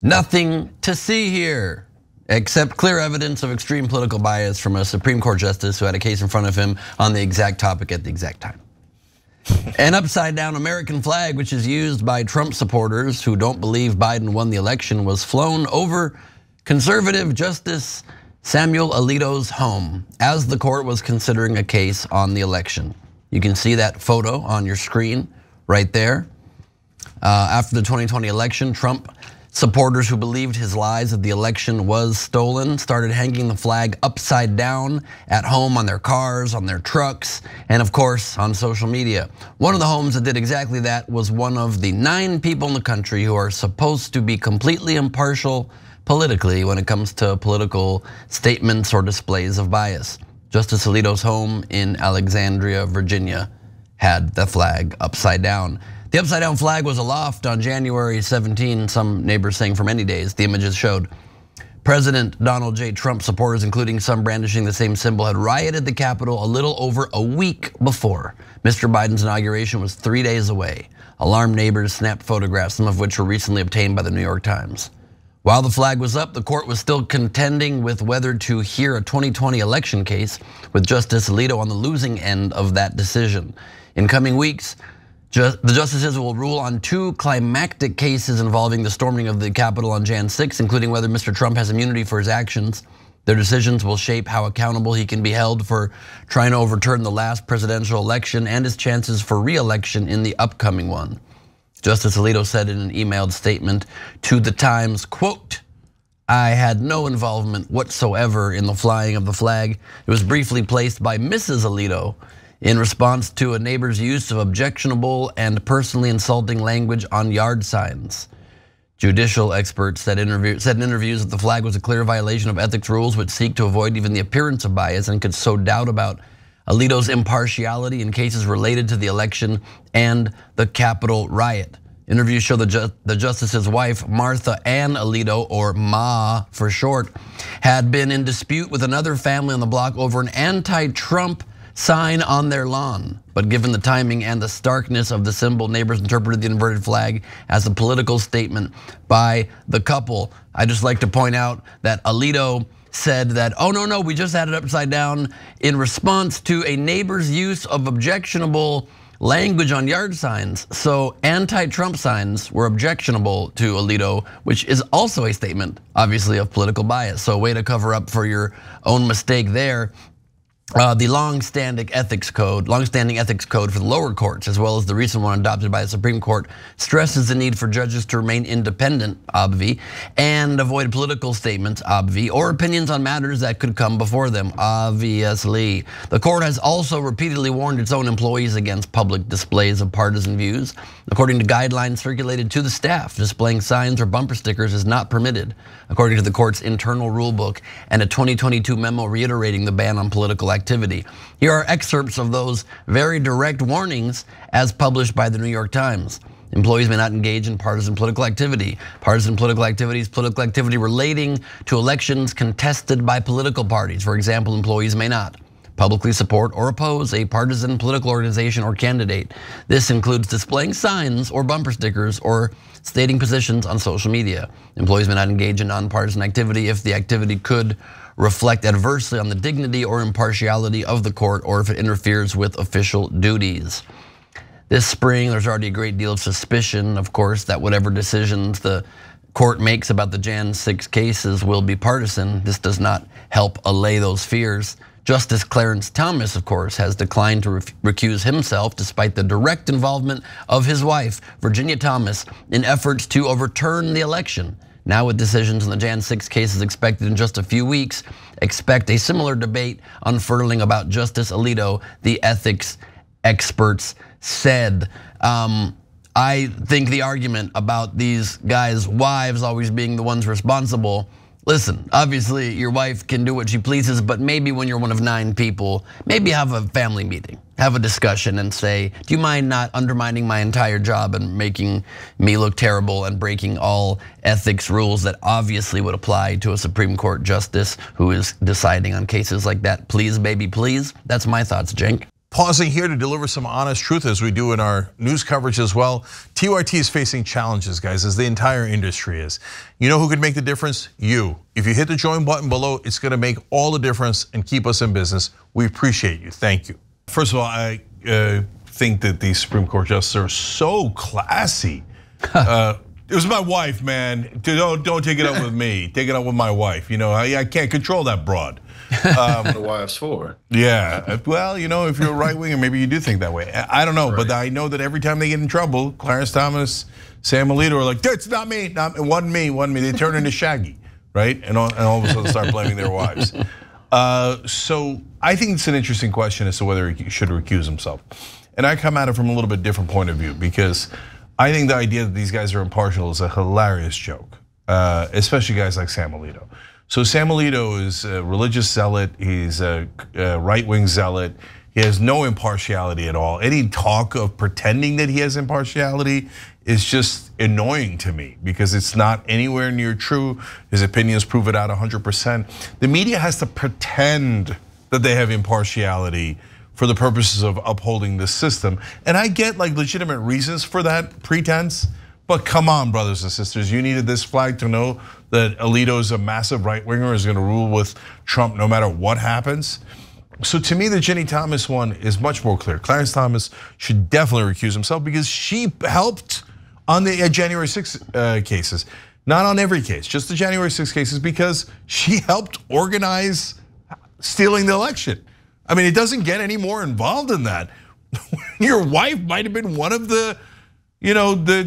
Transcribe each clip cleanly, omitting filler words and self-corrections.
Nothing to see here, except clear evidence of extreme political bias from a Supreme Court justice who had a case in front of him on the exact topic at the exact time. An upside down American flag, which is used by Trump supporters who don't believe Biden won the election, was flown over conservative Justice Samuel Alito's home as the court was considering a case on the election. You can see that photo on your screen right there. After the 2020 election, Trump supporters who believed his lies that the election was stolen started hanging the flag upside down at home, on their cars, on their trucks, and of course on social media. One of the homes that did exactly that was one of the 9 people in the country who are supposed to be completely impartial politically when it comes to political statements or displays of bias. Justice Alito's home in Alexandria, Virginia had the flag upside down. The upside down flag was aloft on January 17, some neighbors saying for many days. The images showed President Donald J. Trump supporters, including some brandishing the same symbol, had rioted the Capitol a little over a week before. Mr. Biden's inauguration was 3 days away. Alarmed neighbors snapped photographs, some of which were recently obtained by the New York Times. While the flag was up, the court was still contending with whether to hear a 2020 election case, with Justice Alito on the losing end of that decision. In coming weeks, the justices will rule on 2 climactic cases involving the storming of the Capitol on Jan 6, including whether Mr. Trump has immunity for his actions. Their decisions will shape how accountable he can be held for trying to overturn the last presidential election and his chances for re-election in the upcoming one. Justice Alito said in an emailed statement to the Times, quote, "I had no involvement whatsoever in the flying of the flag. It was briefly placed by Mrs. Alito in response to a neighbor's use of objectionable and personally insulting language on yard signs." Judicial experts said in interviews that the flag was a clear violation of ethics rules which seek to avoid even the appearance of bias and could sow doubt about Alito's impartiality in cases related to the election and the Capitol riot. Interviews show the justice's wife, Martha Ann Alito, or Ma for short, had been in dispute with another family on the block over an anti-Trump sign on their lawn. But given the timing and the starkness of the symbol, neighbors interpreted the inverted flag as a political statement by the couple. I just like to point out that Alito said that, oh no, we just had it upside down in response to a neighbor's use of objectionable language on yard signs. So anti-Trump signs were objectionable to Alito, which is also a statement, obviously, of political bias. So a way to cover up for your own mistake there. The long-standing ethics code for the lower courts, as well as the recent one adopted by the Supreme Court, stresses the need for judges to remain independent, obvi, and avoid political statements, obvi, or opinions on matters that could come before them, obviously. The court has also repeatedly warned its own employees against public displays of partisan views. According to guidelines circulated to the staff, displaying signs or bumper stickers is not permitted, according to the court's internal rule book and a 2022 memo reiterating the ban on political activity. Here are excerpts of those very direct warnings as published by the New York Times. Employees may not engage in partisan political activity. Partisan political activity is political activity relating to elections contested by political parties. For example, employees may not publicly support or oppose a partisan political organization or candidate. This includes displaying signs or bumper stickers or stating positions on social media. Employees may not engage in nonpartisan activity if the activity could reflect adversely on the dignity or impartiality of the court or if it interferes with official duties. This spring, there's already a great deal of suspicion, of course, that whatever decisions the court makes about the Jan 6 cases will be partisan. This does not help allay those fears. Justice Clarence Thomas, of course, has declined to recuse himself despite the direct involvement of his wife, Virginia Thomas, in efforts to overturn the election. Now with decisions in the Jan 6 cases expected in just a few weeks, expect a similar debate unfurling about Justice Alito, the ethics experts said. I think the argument about these guys' wives always being the ones responsible, listen, obviously your wife can do what she pleases, but maybe when you're one of 9 people, maybe have a family meeting, have a discussion and say, do you mind not undermining my entire job and making me look terrible and breaking all ethics rules that obviously would apply to a Supreme Court justice who is deciding on cases like that? Please, baby, please. That's my thoughts, Cenk. Pausing here to deliver some honest truth as we do in our news coverage as well. TYT is facing challenges, guys, as the entire industry is. You know who could make the difference? You. If you hit the join button below, it's gonna make all the difference and keep us in business. We appreciate you, thank you. First of all, I think that these Supreme Court justices are so classy. It was my wife, man. Don't take it up with me. Take it up with my wife. You know, I can't control that broad. The wife's for. Yeah, well, you know, if you're a right winger, maybe you do think that way. I don't know, but I know that every time they get in trouble, Clarence Thomas, Sam Alito are like, "That's not me, it wasn't me." They turn into Shaggy, right? And all of a sudden start blaming their wives. So I think it's an interesting question as to whether he should recuse himself. And I come at it from a little bit different point of view because I think the idea that these guys are impartial is a hilarious joke, especially guys like Sam Alito. So Sam Alito is a religious zealot, he's a right-wing zealot, he has no impartiality at all. Any talk of pretending that he has impartiality is just annoying to me because it's not anywhere near true. His opinions prove it out 100%. The media has to pretend that they have impartiality for the purposes of upholding the system. And I get like legitimate reasons for that pretense, but come on, brothers and sisters, you needed this flag to know that Alito is a massive right-winger, is gonna rule with Trump no matter what happens. So to me, the Ginny Thomas one is much more clear. Clarence Thomas should definitely recuse himself because she helped on the January 6th cases. Not on every case, just the January 6th cases because she helped organize stealing the election. I mean, it doesn't get any more involved than that. Your wife might have been one of the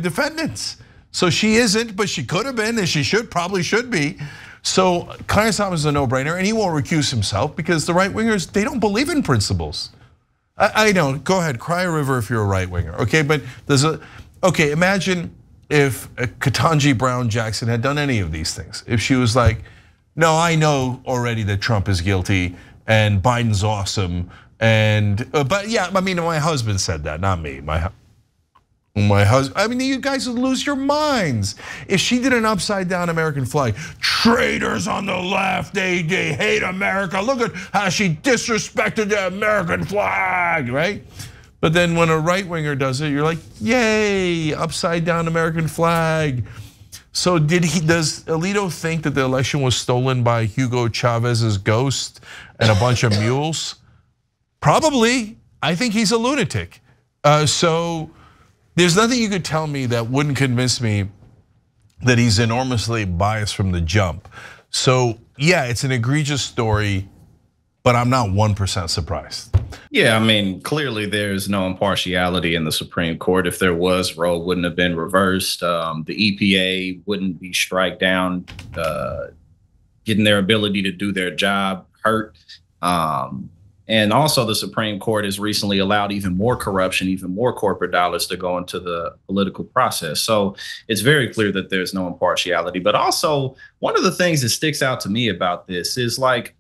defendants. So she isn't, but she could have been, and she probably should be. So Clarence Thomas is a no-brainer, and he won't recuse himself because the right-wingers, they don't believe in principles. I know, go ahead, cry a river if you're a right-winger, okay? But okay, imagine if Ketanji Brown Jackson had done any of these things. If she was like, no, I know already that Trump is guilty and Biden's awesome, but yeah, I mean, my husband said that, not me. My husband, I mean, you guys would lose your minds. If she did an upside down American flag, traitors on the left, they hate America. Look at how she disrespected the American flag, right? But then when a right winger does it, you're like, yay, upside down American flag. So does Alito think that the election was stolen by Hugo Chavez's ghost and a bunch of mules? Probably, I think he's a lunatic. So there's nothing you could tell me that wouldn't convince me that he's enormously biased from the jump. So yeah, it's an egregious story, but I'm not 1% surprised. Yeah, I mean, clearly there's no impartiality in the Supreme Court. If there was, Roe wouldn't have been reversed. The EPA wouldn't be strike down, getting their ability to do their job hurt. And also the Supreme Court has recently allowed even more corruption, even more corporate dollars to go into the political process. So it's very clear that there's no impartiality. But also one of the things that sticks out to me about this is like,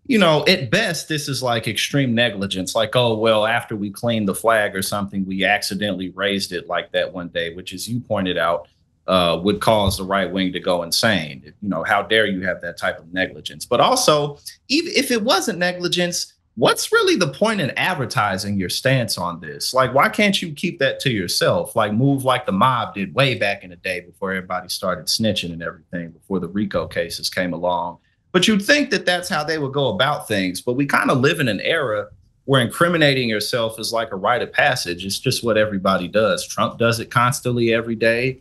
you know, at best, this is like extreme negligence. Like, oh, well, after we cleaned the flag or something, we accidentally raised it like that one day, which, as you pointed out, would cause the right wing to go insane. You know, how dare you have that type of negligence? But also, even if it wasn't negligence, what's really the point in advertising your stance on this? Like, why can't you keep that to yourself? Like, move like the mob did way back in the day before everybody started snitching and everything, before the RICO cases came along. But you'd think that that's how they would go about things. But we kind of live in an era where incriminating yourself is like a rite of passage. It's just what everybody does. Trump does it constantly every day.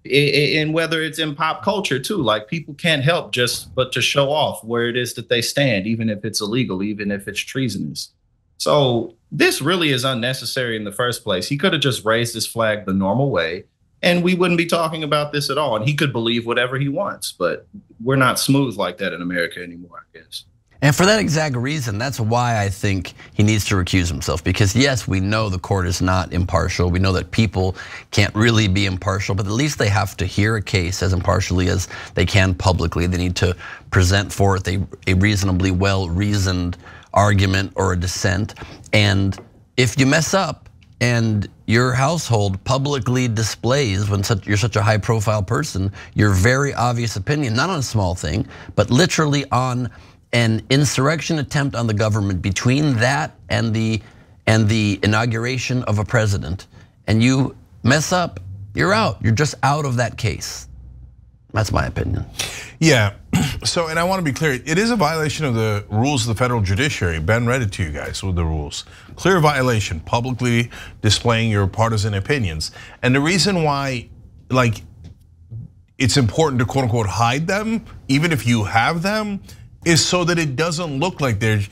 And whether it's in pop culture too, like people can't help but to show off where it is that they stand, even if it's illegal, even if it's treasonous. So this really is unnecessary in the first place. He could have just raised this flag the normal way and we wouldn't be talking about this at all. And he could believe whatever he wants, but we're not smooth like that in America anymore, I guess. And for that exact reason, that's why I think he needs to recuse himself. Because yes, we know the court is not impartial. We know that people can't really be impartial, but at least they have to hear a case as impartially as they can publicly. They need to present forth a reasonably well-reasoned argument or a dissent. And if you mess up and your household publicly displays, when you're such a high-profile person, your very obvious opinion, not on a small thing, but literally on an insurrection attempt on the government, between that and and the inauguration of a president, and you mess up, you're out. You're just out of that case. That's my opinion. Yeah, so, and I want to be clear, it is a violation of the rules of the federal judiciary. Ben read it to you guys with the rules. Clear violation, publicly displaying your partisan opinions. And the reason why, like, it's important to quote unquote hide them, even if you have them, is so that it doesn't look like they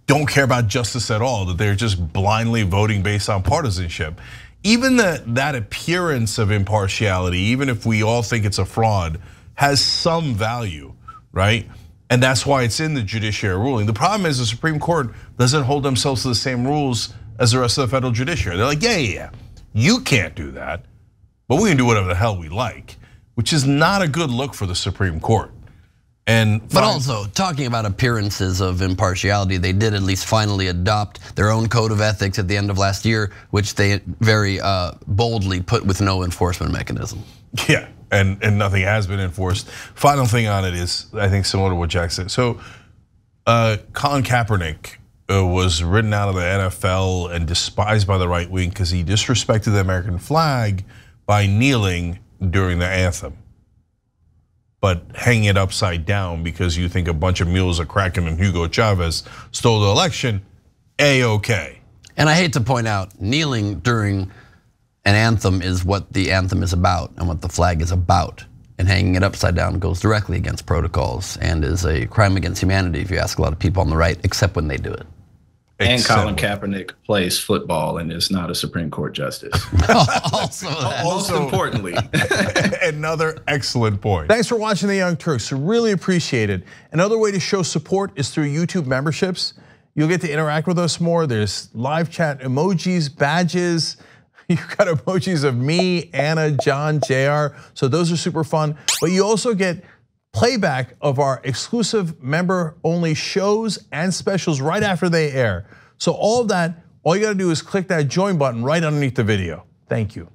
don't care about justice at all, that they're just blindly voting based on partisanship. Even that appearance of impartiality, even if we all think it's a fraud, has some value, right? And that's why it's in the judiciary ruling. The problem is the Supreme Court doesn't hold themselves to the same rules as the rest of the federal judiciary. They're like, yeah, you can't do that, but we can do whatever the hell we like, which is not a good look for the Supreme Court. But also, talking about appearances of impartiality, they did at least finally adopt their own code of ethics at the end of last year, which they very boldly put with no enforcement mechanism. Yeah, and nothing has been enforced. Final thing on it is, I think, similar to what Jack said. So, Colin Kaepernick was written out of the NFL and despised by the right wing because he disrespected the American flag by kneeling during the anthem, but hanging it upside down because you think a bunch of mules are cracking and Hugo Chavez stole the election, A-okay. And I hate to point out, kneeling during an anthem is what the anthem is about and what the flag is about. And hanging it upside down goes directly against protocols and is a crime against humanity if you ask a lot of people on the right, except when they do it. And Colin Kaepernick plays football and is not a Supreme Court justice. Also, most importantly. Another excellent point. Thanks for watching The Young Turks, really appreciate it. Another way to show support is through YouTube memberships. You'll get to interact with us more. There's live chat emojis, badges. You've got emojis of me, Anna, John, JR. So those are super fun. But you also get playback of our exclusive member-only shows and specials right after they air. So all of that, all you gotta do is click that join button right underneath the video. Thank you.